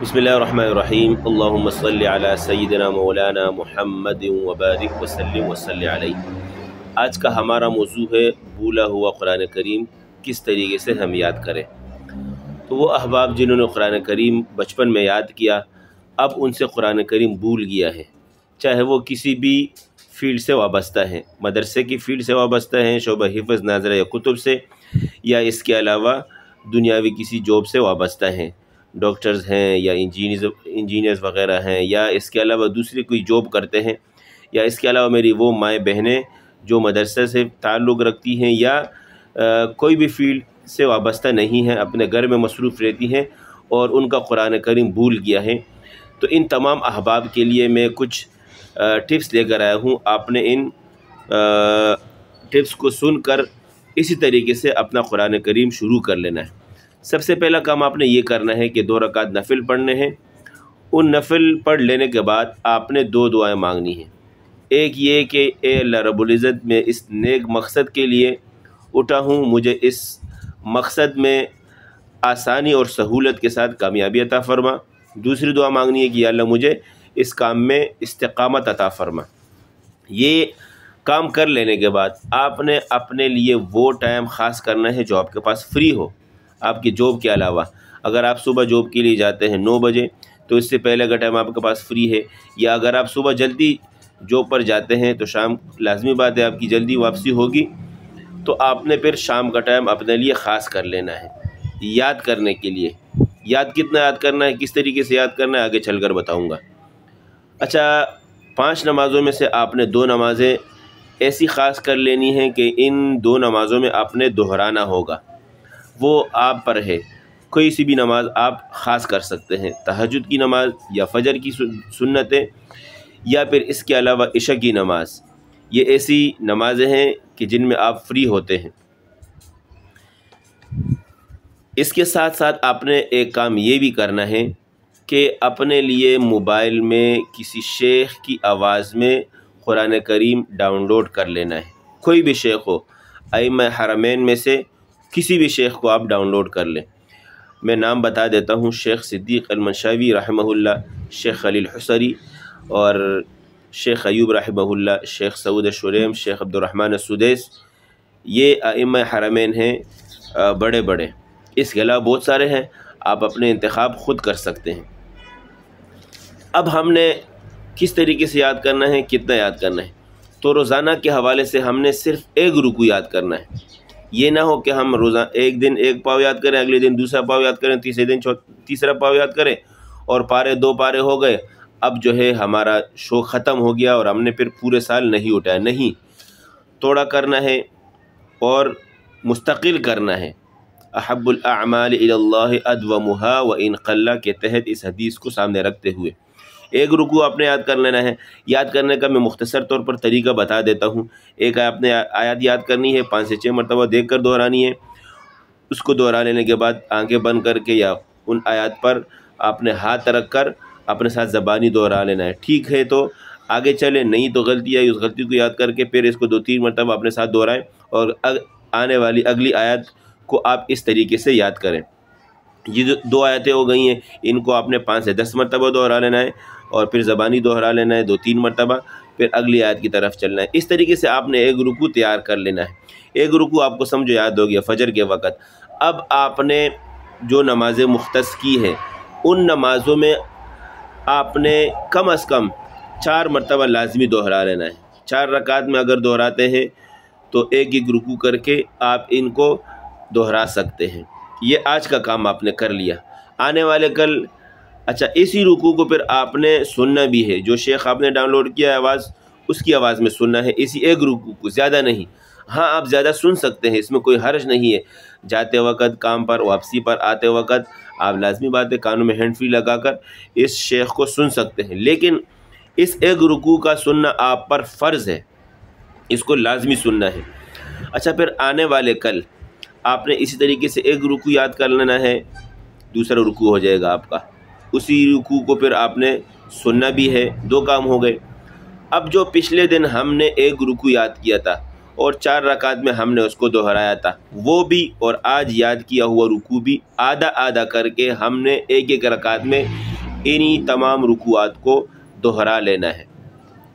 بسم اللہ الرحمن الرحیم اللہم صلی علی سیدنا مولانا محمد وبارک وسلم وصلی علیہ۔ آج کا ہمارا موضوع ہے بھولا ہوا قرآن کریم کس طریقے سے ہم یاد کریں۔ تو وہ احباب جنہوں نے قرآن کریم بچپن میں یاد کیا، اب ان سے قرآن کریم بھول گیا ہے، چاہے وہ کسی بھی فیلڈ سے وابستہ ہیں، مدرسے کی فیلڈ سے وابستہ ہیں، شعبہ حفظ ناظرہ یا کتب سے، یا اس کے علاوہ دنیاوی کسی جاب سے وابستہ ہیں، ڈاکٹرز ہیں یا انجینئرز وغیرہ ہیں، یا اس کے علاوہ دوسری کوئی جاب کرتے ہیں، یا اس کے علاوہ میری وہ مائیں بہنیں جو مدرسے سے تعلق رکھتی ہیں یا کوئی بھی فیلڈ سے وابستہ نہیں ہیں، اپنے گھر میں مصروف رہتی ہیں اور ان کا قرآن کریم بھول گیا ہے۔ تو ان تمام احباب کے لیے میں کچھ ٹپس لے کر آیا ہوں۔ آپ نے ان ٹپس کو سن کر اسی طریقے سے اپنا قرآن کریم شروع کر لینا ہے۔ سب سے پہلا کام آپ نے یہ کرنا ہے کہ 2 رکعت نفل پڑھنے ہیں۔ ان نفل پڑھ لینے کے بعد آپ نے 2 دعائیں مانگنی ہیں۔ ایک یہ کہ اے اللہ رب العزت، میں اس نیک مقصد کے لیے اٹھا ہوں، مجھے اس مقصد میں آسانی اور سہولت کے ساتھ کامیابی عطا فرما۔ دوسری دعا مانگنی ہے کہ یا اللہ مجھے اس کام میں استقامت عطا فرما۔ یہ کام کر لینے کے بعد آپ نے اپنے لیے وہ ٹائم خاص کرنا ہے جو آپ کے پاس فری ہو، آپ کی جاب کے علاوہ۔ اگر آپ صبح جاب کے لیے جاتے ہیں 9 بجے تو اس سے پہلے کا ٹائم آپ کے پاس فری ہے، یا اگر آپ صبح جلدی جاب پر جاتے ہیں تو شام لازمی بات ہے آپ کی جلدی واپسی ہوگی، تو آپ نے پھر شام کا ٹائم اپنے لیے خاص کر لینا ہے یاد کرنے کے لیے۔ یاد کتنا یاد کرنا ہے، کس طریقے سے یاد کرنا ہے، آگے چل کر بتاؤں گا۔ اچھا، 5 نمازوں میں سے آپ نے 2 نمازیں ایسی خاص کر لینی ہیں کہ ان 2 نمازوں میں آپ نے دہرانا ہوگا، وہ آپ پر ہے۔ کوئی سی بھی نماز آپ خاص کر سکتے ہیں، تہجد کی نماز یا فجر کی سنتیں، یا پھر اس کے علاوہ عشاء کی نماز۔ یہ ایسی نمازیں ہیں کہ جن میں آپ فری ہوتے ہیں۔ اس کے ساتھ ساتھ آپ نے ایک کام یہ بھی کرنا ہے کہ اپنے لیے موبائل میں کسی شیخ کی آواز میں قرآن کریم ڈاؤن لوڈ کر لینا ہے۔ کوئی بھی شیخ ہو، ائمہ حرمین میں سے کسی بھی شیخ کو آپ ڈاؤن لوڈ کر لیں۔ میں نام بتا دیتا ہوں: شیخ صدیق المنشاوی رحمہ اللہ، شیخ خلیل حصری، اور شیخ ایوب رحمہ اللہ، شیخ سعود شریم، شیخ عبد الرحمن السدیس۔ یہ ائمہ حرمین ہیں بڑے بڑے۔ اس کے علاوہ بہت سارے ہیں، آپ اپنے انتخاب خود کر سکتے ہیں۔ اب ہم نے کس طریقے سے یاد کرنا ہے، کتنا یاد کرنا ہے؟ تو روزانہ کے حوالے سے ہم نے صرف 1 رکوع یاد کرنا ہے۔ یہ نہ ہو کہ ہم روزانہ ایک دن 1 پاؤ یاد کریں، اگلے دن دوسرا پاؤ یاد کریں، تیسرے دن تیسرا پاؤ یاد کریں، اور 2 پارے ہو گئے، اب جو ہے ہمارا شوق ختم ہو گیا اور ہم نے پھر پورے سال نہیں اٹھایا۔ نہیں، توڑا کرنا ہے اور مستقل کرنا ہے۔ احب الاعمال الی اللہ ادومها وان قل کے تحت اس حدیث کو سامنے رکھتے ہوئے 1 رکوع آپ نے یاد کر لینا ہے۔ یاد کرنے کا میں مختصر طور پر طریقہ بتا دیتا ہوں۔ ایک آپ نے آیت یاد کرنی ہے، 5 سے 6 مرتبہ دیکھ کر دہرانی ہے۔ اس کو دہرا لینے کے بعد آنکھیں بند کر کے یا ان آیات پر آپ نے ہاتھ رکھ کر اپنے ساتھ زبانی دہرا لینا ہے۔ ٹھیک ہے تو آگے چلیں، نہیں تو غلطی آئی، اس غلطی کو یاد کر کے پھر اس کو 2-3 مرتبہ اپنے ساتھ دہرائیں، اور آنے والی اگلی آیت کو آپ اس طریقے سے یاد کریں۔ یہ 2 آیتیں ہو گئی ہیں، ان کو آپ نے 5 سے 10 مرتبہ دہرا لینا ہے، اور پھر زبانی دہرا لینا ہے 2-3 مرتبہ، پھر اگلی آیت کی طرف چلنا ہے۔ اس طریقے سے آپ نے 1 رکوع تیار کر لینا ہے۔ 1 رکوع آپ کو سمجھو یاد ہو گیا فجر کے وقت۔ اب آپ نے جو نمازیں مختص کی ہیں، ان نمازوں میں آپ نے کم از کم 4 مرتبہ لازمی دہرا لینا ہے۔ 4 رکعت میں اگر دہراتے ہیں تو 1 رکوع کر کے آپ ان کو دہرا سکتے ہیں۔ یہ آج کا کام آپ نے کر لیا۔ آنے والے کل اچھا اسی رکوع کو پھر آپ نے سننا بھی ہے، جو شیخ آپ نے ڈاؤن لوڈ کیا ہے آواز، اس کی آواز میں سننا ہے، اسی 1 رکوع کو، زیادہ نہیں۔ ہاں، آپ زیادہ سن سکتے ہیں، اس میں کوئی حرج نہیں ہے۔ جاتے وقت کام پر، واپسی پر، آتے وقت آپ لازمی بات ہے کانوں میں ہینڈ فری لگا کر اس شیخ کو سن سکتے ہیں، لیکن اس 1 رکوع کا سننا آپ پر فرض ہے، اس کو لازمی سننا ہے۔ اچھا، پھر آنے والے کل آپ نے اسی طریقے سے 1 رکوع یاد کر لینا ہے، دوسرا رکوع ہو جائے گا آپ کا، اسی رکوع کو پھر آپ نے سننا بھی ہے۔ 2 کام ہو گئے۔ اب جو پچھلے دن ہم نے 1 رکوع یاد کیا تھا اور 4 رکعت میں ہم نے اس کو دہرایا تھا، وہ بھی اور آج یاد کیا ہوا رکوع بھی آدھا آدھا کر کے ہم نے 1 رکعت میں انہی تمام رکوعات کو دہرا لینا ہے۔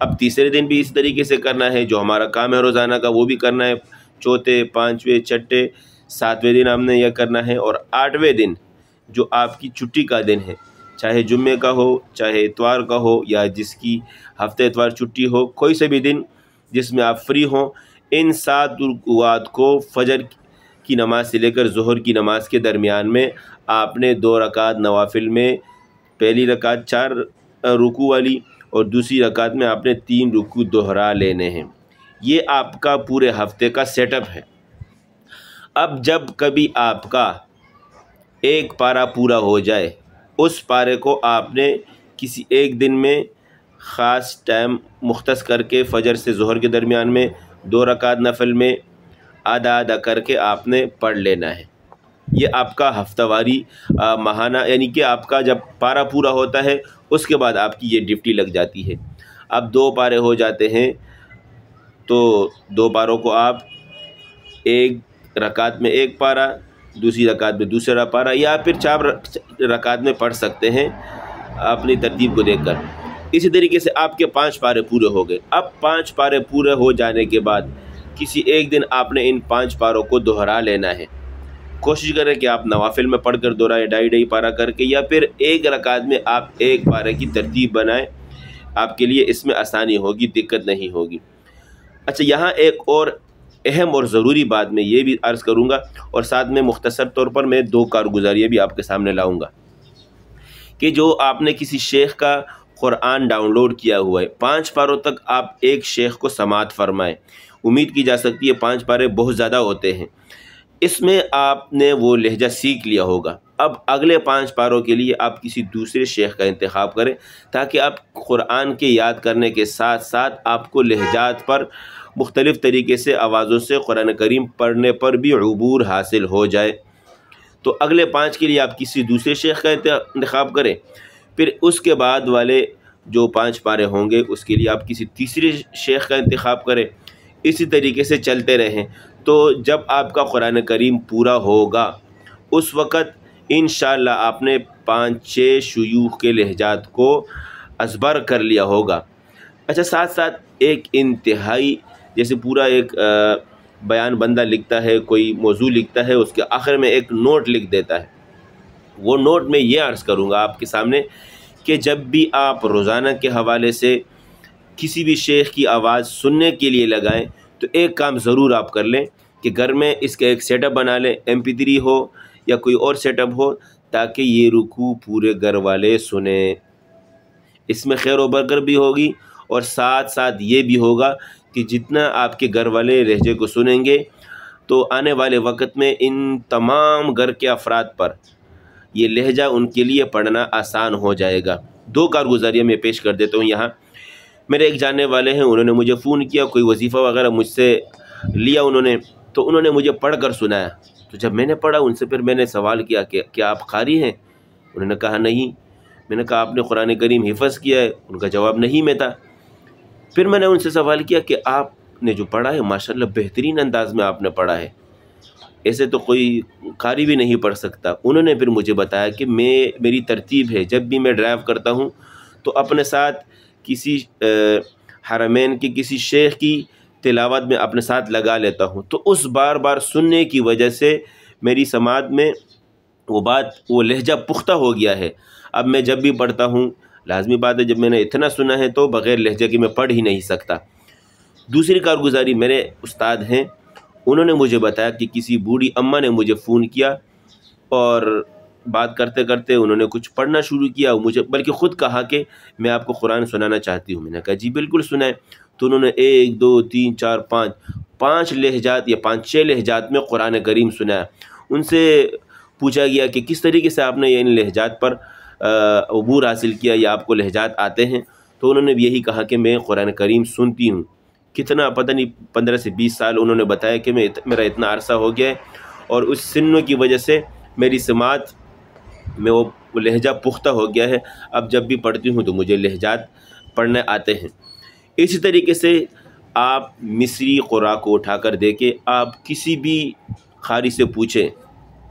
اب تیسرے دن بھی اس طریقے سے کرنا ہے، جو ہمارا کام ہے روزانہ کا وہ بھی کرنا ہے، چوتھے، پانچویں، چھٹے، ساتویں دن ہم نے یہ کرنا ہے، اور آٹھویں دن جو آپ کی چھٹی کا دن ہے، چاہے جمعے کا ہو، چاہے اتوار کا ہو، یا جس کی ہفتے اتوار چھٹی ہو، کوئی سے بھی دن جس میں آپ فری ہوں، ان 7 رکوعات کو فجر کی نماز سے لے کر ظہر کی نماز کے درمیان میں آپ نے 2 رکعت نوافل میں، پہلی رکعت 4 رکوع والی اور دوسری رکعت میں آپ نے 3 رکوع دہرا لینے ہیں۔ یہ آپ کا پورے ہفتے کا سیٹ اپ ہے۔ اب جب کبھی آپ کا ایک پارہ پورا ہو جائے، اس پارے کو آپ نے کسی ایک دن میں خاص ٹائم مختص کر کے فجر سے ظہر کے درمیان میں 2 رکعت نفل میں آدھا آدھا کر کے آپ نے پڑھ لینا ہے۔ یہ آپ کا ہفتہ واری ماہانہ، یعنی کہ آپ کا جب پارہ پورا ہوتا ہے اس کے بعد آپ کی یہ ڈیوٹی لگ جاتی ہے۔ اب 2 پارے ہو جاتے ہیں تو 2 پاروں کو آپ ایک رکعت میں ایک پارہ، دوسری رکعت میں دوسرا پارہ، یا پھر 4 رکعت میں پڑھ سکتے ہیں اپنی ترتیب کو دیکھ کر۔ اسی طریقے سے آپ کے 5 پارے پورے ہو گئے۔ اب 5 پارے پورے ہو جانے کے بعد کسی ایک دن آپ نے ان 5 پاروں کو دہرا لینا ہے۔ کوشش کریں کہ آپ نوافل میں پڑھ کر دہرائیں، ڈھائی پارہ کر کے، یا پھر ایک رکعت میں آپ ایک پارے کی ترتیب بنائیں، آپ کے لیے اس میں آسانی ہوگی، دقت نہیں ہوگی۔ اچھا، یہاں ایک اور اہم اور ضروری بات میں یہ بھی عرض کروں گا، اور ساتھ میں مختصر طور پر میں 2 کارگزاریاں بھی آپ کے سامنے لاؤں گا، کہ جو آپ نے کسی شیخ کا قرآن ڈاؤن لوڈ کیا ہوا ہے، 5 پاروں تک آپ ایک شیخ کو سماعت فرمائیں۔ امید کی جا سکتی ہے 5 پارے بہت زیادہ ہوتے ہیں، اس میں آپ نے وہ لہجہ سیکھ لیا ہوگا۔ اب اگلے 5 پاروں کے لیے آپ کسی دوسرے شیخ کا انتخاب کریں، تاکہ آپ قرآن کے یاد کرنے کے ساتھ ساتھ آپ کو لہجات پر مختلف طریقے سے آوازوں سے قرآن کریم پڑھنے پر بھی عبور حاصل ہو جائے۔ تو اگلے 5 کے لیے آپ کسی دوسرے شیخ کا انتخاب کریں، پھر اس کے بعد والے جو 5 پارے ہوں گے اس کے لیے آپ کسی تیسرے شیخ کا انتخاب کریں، اسی طریقے سے چلتے رہیں۔ تو جب آپ کا قرآن کریم پورا ہوگا اس وقت انشاءاللہ آپ نے 5-6 شیوخ کے لہجات کو ازبر کر لیا ہوگا۔ اچھا، ساتھ ساتھ ایک انتہائی، جیسے پورا ایک بیان بندہ لکھتا ہے، کوئی موضوع لکھتا ہے، اس کے آخر میں ایک نوٹ لکھ دیتا ہے، وہ نوٹ میں یہ عرض کروں گا آپ کے سامنے کہ جب بھی آپ روزانہ کے حوالے سے کسی بھی شیخ کی آواز سننے کے لیے لگائیں تو ایک کام ضرور آپ کر لیں کہ گھر میں اس کا ایک سیٹ اپ بنا لیں، MP3 ہو یا کوئی اور سیٹ اپ ہو، تاکہ یہ رکوع پورے گھر والے سنیں۔ اس میں خیر و برکت بھی ہوگی، اور ساتھ ساتھ یہ بھی ہوگا کہ جتنا آپ کے گھر والے لہجے کو سنیں گے تو آنے والے وقت میں ان تمام گھر کے افراد پر یہ لہجہ ان کے لیے پڑھنا آسان ہو جائے گا۔ 2 کارگزاریاں میں پیش کر دیتا ہوں یہاں۔ میرے ایک جاننے والے ہیں، انہوں نے مجھے فون کیا، کوئی وظیفہ وغیرہ مجھ سے لیا تو انہوں نے مجھے پڑھ کر سنایا۔ تو جب میں نے پڑھا ان سے، پھر میں نے سوال کیا کہ کیا آپ قاری ہیں؟ انہوں نے کہا نہیں۔ میں نے کہا آپ نے قرآن کریم حفظ کیا ہے؟ ان کا جواب نہیں میں تھا۔ پھر میں نے ان سے سوال کیا کہ آپ نے جو پڑھا ہے ماشاءاللہ بہترین انداز میں آپ نے پڑھا ہے، ایسے تو کوئی قاری بھی نہیں پڑھ سکتا۔ انہوں نے پھر مجھے بتایا کہ میری ترتیب ہے، جب بھی میں ڈرائیو کرتا ہوں تو اپنے ساتھ کسی حرمین کی کسی شیخ کی تلاوت میں اپنے ساتھ لگا لیتا ہوں، تو اس بار بار سننے کی وجہ سے میری سماعت میں وہ لہجہ پختہ ہو گیا ہے۔ اب میں جب بھی پڑھتا ہوں، لازمی بات ہے جب میں نے اتنا سنا ہے تو بغیر لہجے کے میں پڑھ ہی نہیں سکتا۔ دوسری کارگزاری میرے استاد ہیں، انہوں نے مجھے بتایا کہ کسی بوڑھی اماں نے مجھے فون کیا اور بات کرتے کرتے انہوں نے کچھ پڑھنا شروع کیا، مجھے بلکہ خود کہا کہ میں آپ کو قرآن سنانا چاہتی ہوں۔ میں نے کہا جی بالکل سنائیں۔ تو انہوں نے 1 2 3 4 5 لہجات یا 5-6 لہجات میں قرآن کریم سنایا۔ ان سے پوچھا گیا کہ کس طریقے سے آپ نے ان لہجات پر عبور حاصل کیا یا آپ کو لہجات آتے ہیں؟ تو انہوں نے یہی کہا کہ میں قرآن کریم سنتی ہوں۔ کتنا پتہ نہیں 15 سے 20 سال انہوں نے بتایا کہ میرا اتنا عرصہ ہو گیا ہے، اور اس سنوں کی وجہ سے میری سماعت میں وہ لہجہ پختہ ہو گیا ہے۔ اب جب بھی پڑھتی ہوں تو مجھے لہجات پڑھنے آتے ہیں۔ اسی طریقے سے آپ مصری قراء کو اٹھا کر دیکھیں، آپ کسی بھی قاری سے پوچھیں،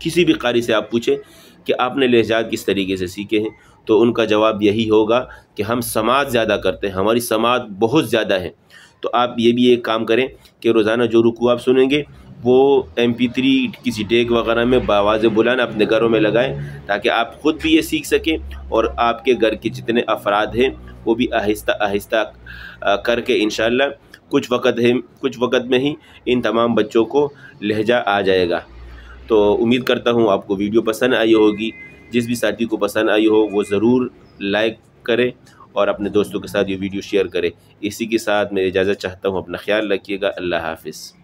کسی بھی قاری سے آپ پوچھیں کہ آپ نے لہجات کس طریقے سے سیکھے ہیں، تو ان کا جواب یہی ہوگا کہ ہم سماعت زیادہ کرتے ہیں، ہماری سماعت بہت زیادہ ہے۔ تو آپ یہ بھی ایک کام کریں کہ روزانہ جو رکوع آپ سنیں گے وہ MP3 کسی ڈیک وغیرہ میں بآواز بلند اپنے گھروں میں لگائیں، تاکہ آپ خود بھی یہ سیکھ سکیں اور آپ کے گھر کے جتنے افراد ہیں وہ بھی آہستہ آہستہ کر کے انشاءاللہ کچھ وقت میں ہی ان تمام بچوں کو لہجہ آ جائے گا۔ تو امید کرتا ہوں آپ کو ویڈیو پسند آئی ہوگی۔ جس بھی ساتھی کو پسند آئی ہو وہ ضرور لائک کرے اور اپنے دوستوں کے ساتھ یہ ویڈیو شیئر کرے۔ اسی کے ساتھ میں اجازت چاہتا ہوں، اپنا خیال رکھیے گا۔ اللہ حافظ۔